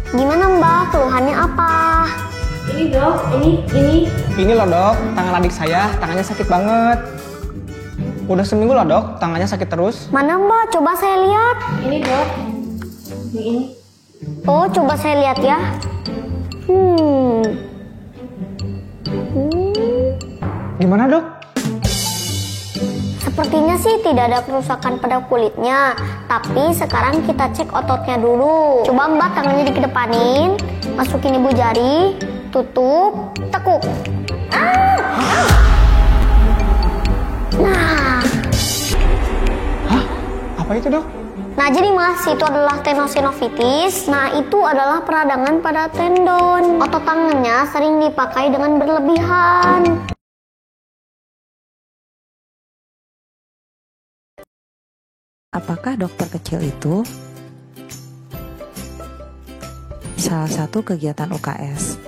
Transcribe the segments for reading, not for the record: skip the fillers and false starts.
Gimana Mbak, keluhannya apa? Ini dok, ini. Ini loh dok, tangan adik saya, tangannya sakit banget. Udah seminggu loh dok, tangannya sakit terus. Mana Mbak, coba saya lihat. Ini dok. Ini. Oh, coba saya lihat ya. Gimana dok? Sepertinya sih tidak ada kerusakan pada kulitnya, tapi sekarang kita cek ototnya dulu. Coba Mbak tangannya dikedepanin, masukin ibu jari, tutup, tekuk. Nah, Hah? Apa itu dok? nah jadi Mas, itu adalah tendinosinovitis. Nah, itu adalah peradangan pada tendon. Otot tangannya sering dipakai dengan berlebihan. Apakah dokter kecil itu salah satu kegiatan UKS?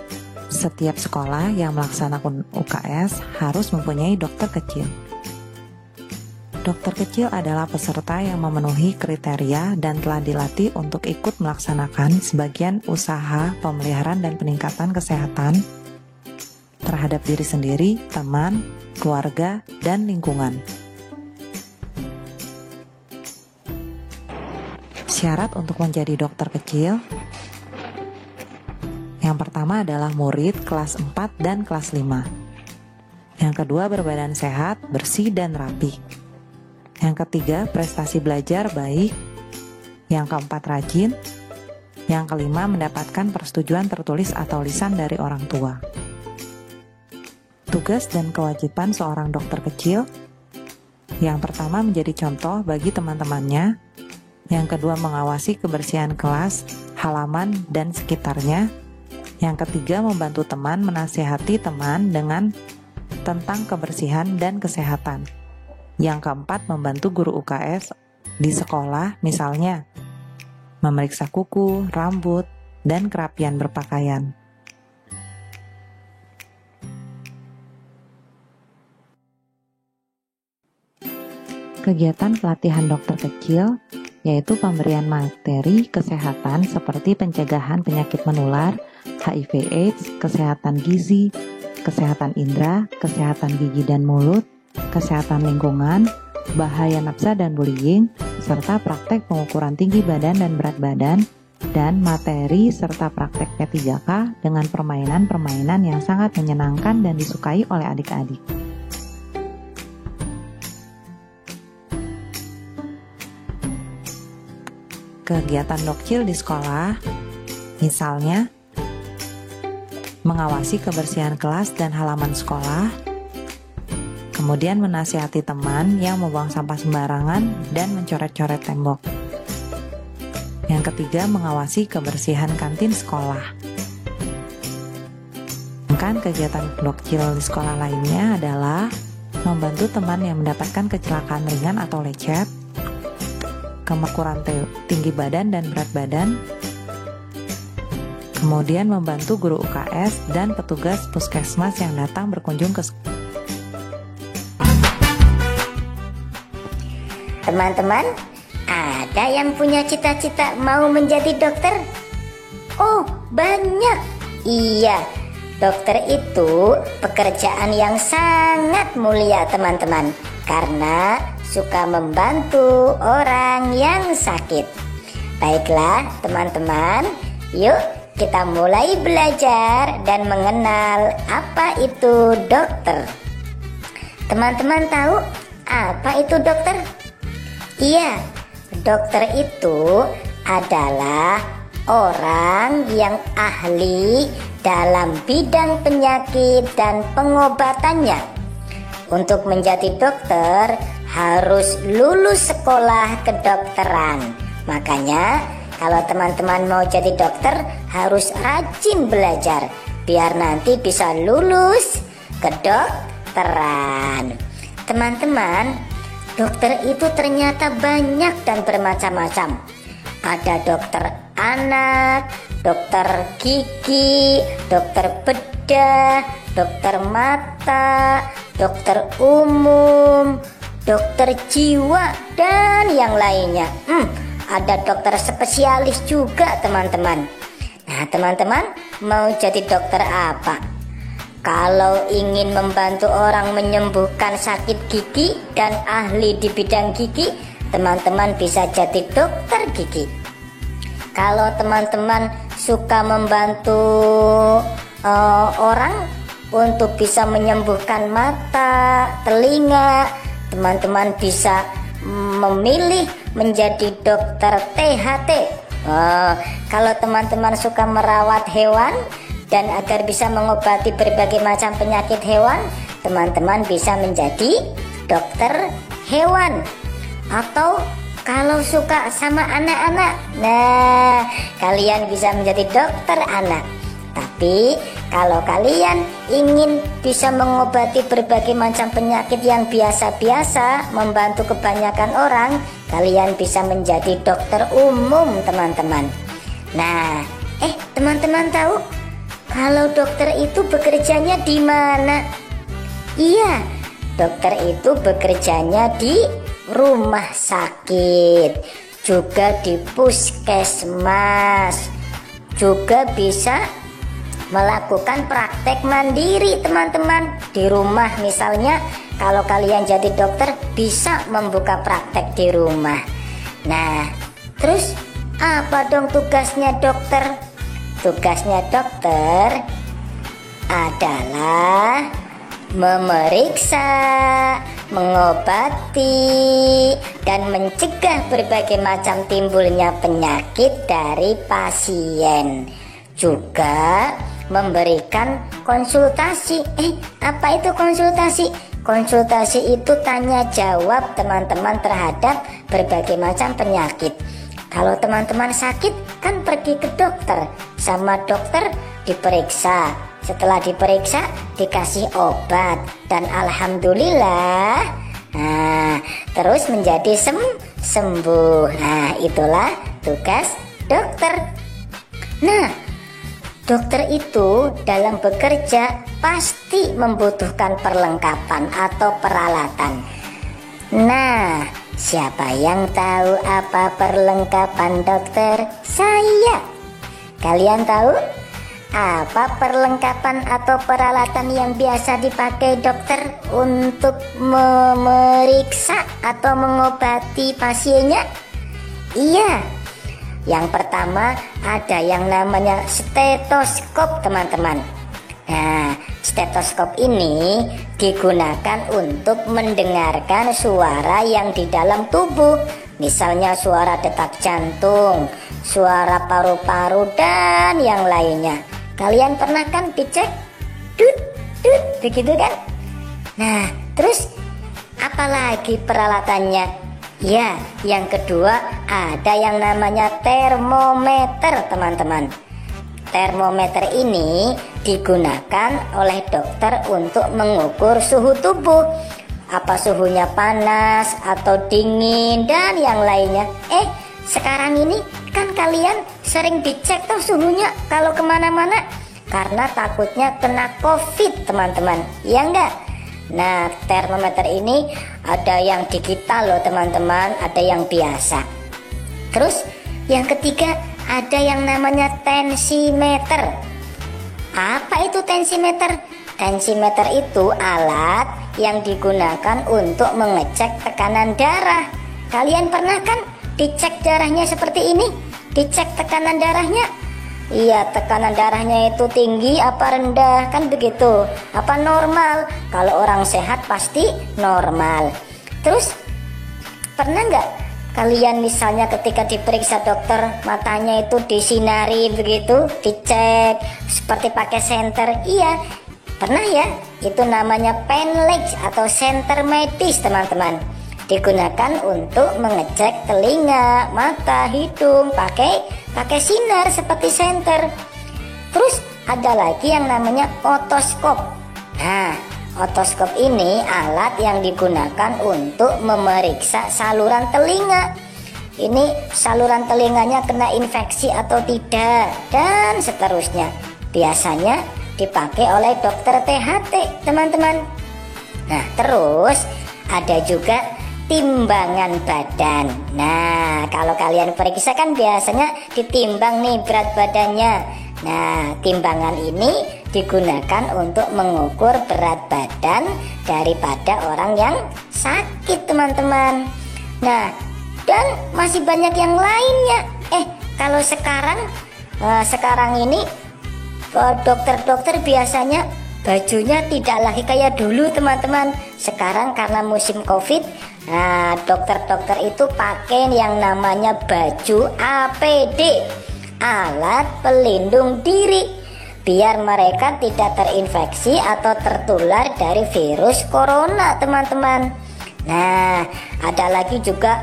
Setiap sekolah yang melaksanakan UKS harus mempunyai dokter kecil. Dokter kecil adalah peserta yang memenuhi kriteria dan telah dilatih untuk ikut melaksanakan sebagian usaha pemeliharaan dan peningkatan kesehatan terhadap diri sendiri, teman, keluarga, dan lingkungan. Syarat untuk menjadi dokter kecil, yang pertama adalah murid kelas 4 dan kelas 5. Yang kedua, berbadan sehat, bersih, dan rapi. Yang ketiga, prestasi belajar baik. Yang keempat, rajin. Yang kelima, mendapatkan persetujuan tertulis atau lisan dari orang tua. Tugas dan kewajiban seorang dokter kecil, yang pertama menjadi contoh bagi teman-temannya. Yang kedua, mengawasi kebersihan kelas, halaman, dan sekitarnya. Yang ketiga, membantu teman menasihati teman tentang kebersihan dan kesehatan. Yang keempat, membantu guru UKS di sekolah, misalnya memeriksa kuku, rambut, dan kerapian berpakaian. Kegiatan pelatihan dokter kecil yaitu pemberian materi kesehatan seperti pencegahan penyakit menular, HIV/AIDS, kesehatan gizi, kesehatan indera, kesehatan gigi dan mulut, kesehatan lingkungan, bahaya nafsa dan bullying, serta praktek pengukuran tinggi badan dan berat badan, dan materi serta praktek P3K dengan permainan-permainan yang sangat menyenangkan dan disukai oleh adik-adik. Kegiatan dokcil di sekolah, misalnya mengawasi kebersihan kelas dan halaman sekolah, kemudian menasihati teman yang membuang sampah sembarangan dan mencoret-coret tembok. Yang ketiga, mengawasi kebersihan kantin sekolah. Sedangkan kegiatan dokcil di sekolah lainnya adalah membantu teman yang mendapatkan kecelakaan ringan atau lecet, pengukuran tinggi badan dan berat badan, kemudian membantu guru UKS dan petugas puskesmas yang datang berkunjung ke sekolah. Teman-teman, ada yang punya cita-cita mau menjadi dokter? Oh, banyak. Iya, dokter itu pekerjaan yang sangat mulia teman-teman, karena suka membantu orang yang sakit. Baiklah teman-teman, yuk kita mulai belajar dan mengenal apa itu dokter. Teman-teman tahu apa itu dokter? Iya, dokter itu adalah orang yang ahli dalam bidang penyakit dan pengobatannya. Untuk menjadi dokter harus lulus sekolah kedokteran. Makanya kalau teman-teman mau jadi dokter harus rajin belajar biar nanti bisa lulus kedokteran. Teman-teman, dokter itu ternyata banyak dan bermacam-macam. Ada dokter anak, dokter gigi, dokter bedah, dokter mata, dokter umum, dokter jiwa, dan yang lainnya. Ada dokter spesialis juga teman-teman. Nah, teman-teman mau jadi dokter apa? Kalau ingin membantu orang menyembuhkan sakit gigi dan ahli di bidang gigi, teman-teman bisa jadi dokter gigi. Kalau teman-teman suka membantu orang untuk bisa menyembuhkan mata, telinga, teman-teman bisa memilih menjadi dokter THT. Kalau teman-teman suka merawat hewan dan agar bisa mengobati berbagai macam penyakit hewan, teman-teman bisa menjadi dokter hewan. Atau kalau suka sama anak-anak, nah kalian bisa menjadi dokter anak. Tapi kalau kalian ingin bisa mengobati berbagai macam penyakit yang biasa-biasa, membantu kebanyakan orang, kalian bisa menjadi dokter umum, teman-teman. Nah, teman-teman tahu kalau dokter itu bekerjanya di mana? Iya, dokter itu bekerjanya di rumah sakit, juga di puskesmas, juga bisa melakukan praktek mandiri, teman-teman. Di rumah misalnya, kalau kalian jadi dokter bisa membuka praktek di rumah. Nah, terus apa dong tugasnya dokter? Tugasnya dokter adalah memeriksa, mengobati, dan mencegah berbagai macam timbulnya penyakit dari pasien. Juga memberikan konsultasi. Apa itu konsultasi? Konsultasi itu tanya jawab teman-teman terhadap berbagai macam penyakit. Kalau teman-teman sakit kan pergi ke dokter, sama dokter diperiksa. Setelah diperiksa dikasih obat dan alhamdulillah, terus menjadi sembuh. Nah, itulah tugas dokter. Nah, dokter itu dalam bekerja pasti membutuhkan perlengkapan atau peralatan. Nah, siapa yang tahu apa perlengkapan dokter? Saya. Kalian tahu apa perlengkapan atau peralatan yang biasa dipakai dokter untuk memeriksa atau mengobati pasiennya? Iya. Yang pertama ada yang namanya stetoskop, teman-teman. Nah, stetoskop ini digunakan untuk mendengarkan suara yang di dalam tubuh. Misalnya suara detak jantung, suara paru-paru, dan yang lainnya. Kalian pernah kan dicek? Dut, dut, begitu kan? Nah, terus apalagi peralatannya? Ya, yang kedua ada yang namanya termometer, teman-teman. Termometer ini digunakan oleh dokter untuk mengukur suhu tubuh. Apa suhunya panas atau dingin dan yang lainnya. Sekarang ini kan kalian sering dicek tuh suhunya kalau kemana-mana, karena takutnya kena COVID, teman-teman. Ya enggak? Nah, termometer ini ada yang digital loh, teman-teman, ada yang biasa. Terus yang ketiga ada yang namanya tensimeter. Apa itu tensimeter? Tensimeter itu alat yang digunakan untuk mengecek tekanan darah. Kalian pernah kan dicek darahnya seperti ini? Dicek tekanan darahnya? Iya, tekanan darahnya itu tinggi apa rendah, kan begitu? Apa normal? Kalau orang sehat pasti normal. Terus pernah nggak kalian misalnya ketika diperiksa dokter, matanya itu disinari begitu, dicek seperti pakai senter? Iya, pernah ya? Itu namanya Penlex atau senter medis, teman-teman. Digunakan untuk mengecek telinga, mata, hidung, pakai sinar seperti senter. Terus ada lagi yang namanya otoskop. Nah, otoskop ini alat yang digunakan untuk memeriksa saluran telinga. Ini saluran telinganya kena infeksi atau tidak, dan seterusnya. Biasanya dipakai oleh dokter THT, teman-teman. Nah, terus ada juga timbangan badan. Nah, kalau kalian periksa kan biasanya ditimbang nih berat badannya. Nah, timbangan ini digunakan untuk mengukur berat badan daripada orang yang sakit, teman-teman. Nah, dan masih banyak yang lainnya. Kalau sekarang ini dokter-dokter biasanya bajunya tidak lagi kayak dulu, teman-teman. Sekarang karena musim COVID, nah dokter-dokter itu pakai yang namanya baju APD, alat pelindung diri, biar mereka tidak terinfeksi atau tertular dari virus corona, teman-teman. Nah, ada lagi juga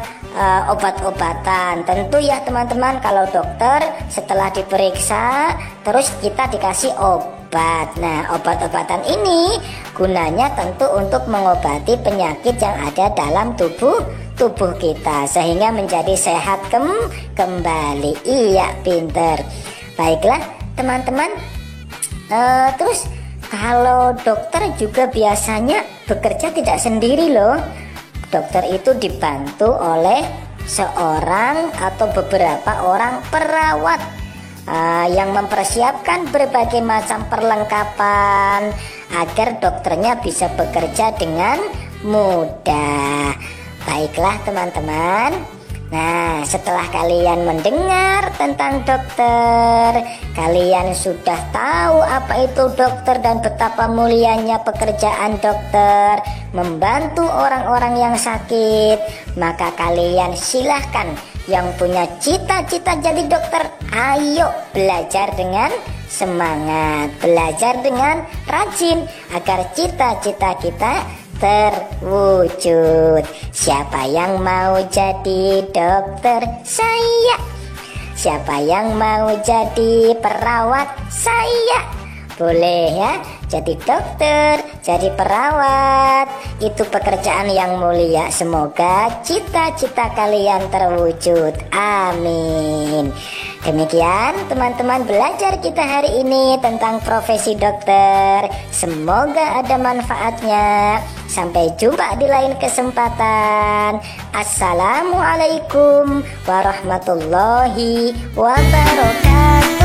obat-obatan. Tentu ya teman-teman, kalau dokter setelah diperiksa terus kita dikasih obat. Nah, obat-obatan ini gunanya tentu untuk mengobati penyakit yang ada dalam tubuh kita sehingga menjadi sehat kembali. Iya, pinter. Baiklah teman-teman, terus kalau dokter juga biasanya bekerja tidak sendiri loh. Dokter itu dibantu oleh seorang atau beberapa orang perawat yang mempersiapkan berbagai macam perlengkapan agar dokternya bisa bekerja dengan mudah. Baiklah teman-teman. Nah, setelah kalian mendengar tentang dokter, kalian sudah tahu apa itu dokter dan betapa mulianya pekerjaan dokter membantu orang-orang yang sakit. Maka kalian silahkan yang punya cita-cita jadi dokter, ayo belajar dengan semangat, belajar dengan rajin agar cita-cita kita terwujud. Siapa yang mau jadi dokter? Saya. Siapa yang mau jadi perawat? Saya. Boleh ya, jadi dokter, jadi perawat. Itu pekerjaan yang mulia. Semoga cita-cita kalian terwujud. Amin. Demikian teman-teman belajar kita hari ini tentang profesi dokter. Semoga ada manfaatnya. Sampai jumpa di lain kesempatan. Assalamualaikum warahmatullahi wabarakatuh.